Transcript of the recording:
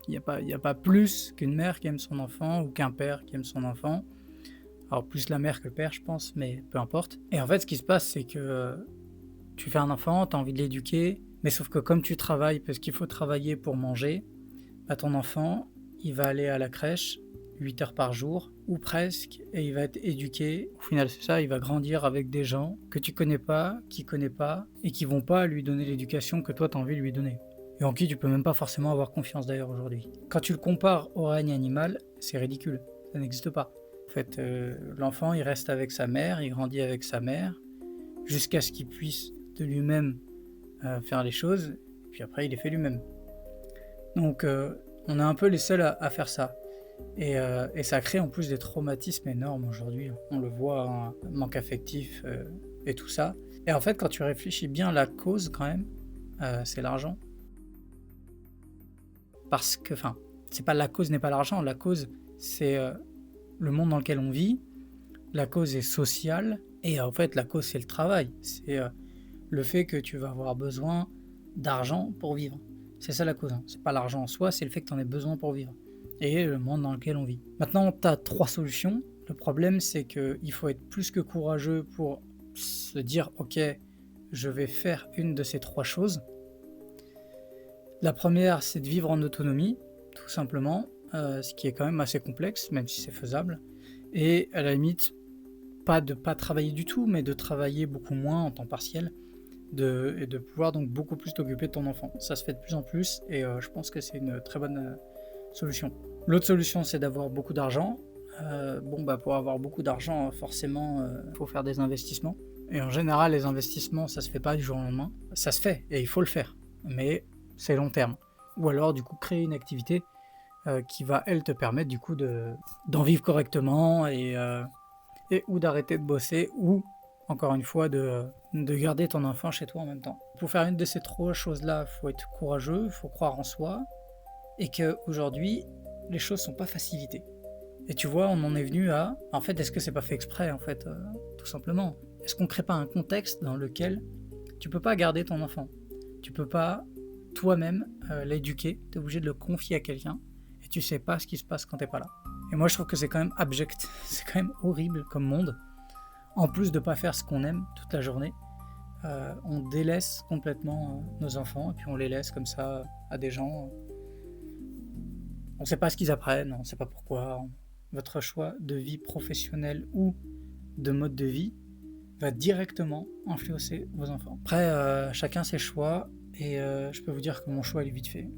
Il y a pas plus qu'une mère qui aime son enfant ou qu'un père qui aime son enfant. Alors plus la mère que le père, je pense, mais peu importe. Et en fait, ce qui se passe, c'est que tu fais un enfant, tu as envie de l'éduquer, mais sauf que comme tu travailles, parce qu'il faut travailler pour manger, bah, ton enfant, il va aller à la crèche 8 heures par jour ou presque et il va être éduqué. Au final, c'est ça, il va grandir avec des gens que tu connais pas, qu'il connaît pas et qui vont pas lui donner l'éducation que toi tu as envie de lui donner et en qui tu peux même pas forcément avoir confiance d'ailleurs aujourd'hui. Quand tu le compares au règne animal, c'est ridicule, ça n'existe pas. En fait, l'enfant, il reste avec sa mère, il grandit avec sa mère jusqu'à ce qu'il puisse de lui-même, faire les choses, puis après il les fait lui-même. Donc on est un peu les seuls à faire ça et ça crée en plus des traumatismes énormes aujourd'hui. On le voit, hein, manque affectif, et tout ça et en fait, quand tu réfléchis bien, la cause quand même, c'est l'argent. Parce que enfin, c'est pas la cause n'est pas l'argent, la cause c'est, le monde dans lequel on vit, la cause est sociale et en fait, la cause c'est le travail. C'est, le fait que tu vas avoir besoin d'argent pour vivre. C'est ça la cause, hein. C'est pas l'argent en soi, c'est le fait que tu en aies besoin pour vivre et le monde dans lequel on vit. Maintenant, tu as 3 solutions. Le problème, c'est qu'il faut être plus que courageux pour se dire: «OK, je vais faire une de ces 3 choses». La première, c'est de vivre en autonomie, tout simplement, ce qui est quand même assez complexe, même si c'est faisable et à la limite, pas de pas travailler du tout, mais de travailler beaucoup moins en temps partiel et de pouvoir donc beaucoup plus t'occuper de ton enfant. Ça se fait de plus en plus et je pense que c'est une très bonne, solution. L'autre solution, c'est d'avoir beaucoup d'argent. Bon, bah, pour avoir beaucoup d'argent, forcément, faut faire des investissements et en général, les investissements, ça se fait pas du jour au lendemain. Ça se fait et il faut le faire, mais c'est long terme. Ou alors, du coup, créer une activité, qui va, elle, te permettre, du coup, d'en vivre correctement et ou d'arrêter de bosser ou, encore une fois, de garder ton enfant chez toi en même temps. Pour faire une de ces 3 choses-là, il faut être courageux, il faut croire en soi et qu'aujourd'hui, les choses sont pas facilitées. Et tu vois, on en est venu à, en fait, est-ce que c'est pas fait exprès, en fait, tout simplement? Est-ce qu'on crée pas un contexte dans lequel tu peux pas garder ton enfant? Tu peux pas toi-même, l'éduquer, tu es obligé de le confier à quelqu'un et tu sais pas ce qui se passe quand tu es pas là. Et moi, je trouve que c'est quand même abject, c'est quand même horrible comme monde. En plus de pas faire ce qu'on aime toute la journée, on délaisse complètement, nos enfants et puis on les laisse comme ça à des gens, on sait pas ce qu'ils apprennent, on sait pas pourquoi. Votre choix de vie professionnelle ou de mode de vie va directement influencer vos enfants. Après, chacun ses choix et je peux vous dire que mon choix, il est vite fait.